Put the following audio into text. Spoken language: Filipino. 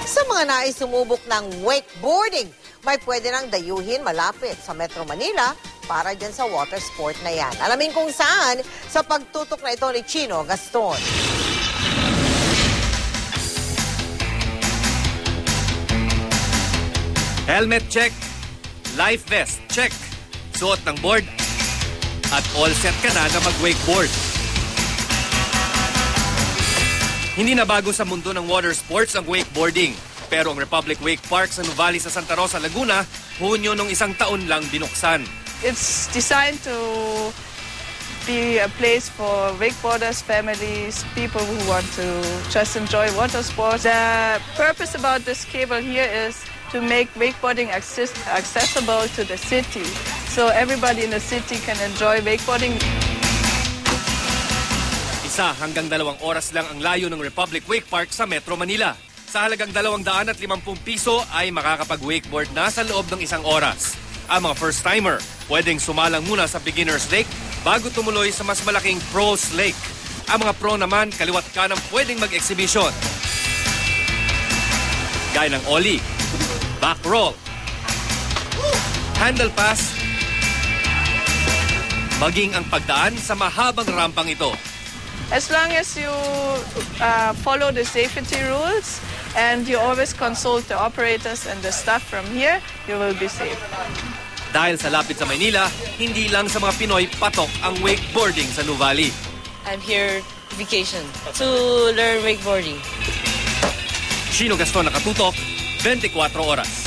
Sa mga nais sumubok ng wakeboarding, may pwede nang dayuhin malapit sa Metro Manila para dyan sa water sport na yan. Alamin kung saan sa pagtutok na ito ni Chino Gaston. Helmet check, life vest check, suot ng board, at all set ka na mag-wakeboard. Hindi na bago sa mundo ng water sports ang wakeboarding. Pero ang Republic Wake Park sa Nuvali sa Santa Rosa, Laguna, Hunyo nung isang taon lang binuksan. It's designed to be a place for wakeboarders, families, people who want to just enjoy water sports. The purpose about this cable here is to make wakeboarding accessible to the city. So everybody in the city can enjoy wakeboarding. 1 hanggang 2 oras lang ang layo ng Republic Wake Park sa Metro Manila. Sa halagang 250 piso ay makakapag-wakeboard na sa loob ng 1 oras. Ang mga first-timer, pwedeng sumalang muna sa beginner's lake bago tumuloy sa mas malaking pros lake. Ang mga pro naman, kaliwat kanang pwedeng mag-exhibition. Gaya ng ollie, back roll, handle pass, maging ang pagdaan sa mahabang rampang ito. As long as you follow the safety rules and you always consult the operators and the staff from here, you will be safe. Dahil sa lapit sa Maynila, hindi lang sa mga Pinoy patok ang wakeboarding sa Nuvali. I'm here vacation to learn wakeboarding. Chino Gaston, nakatutok, 24 oras.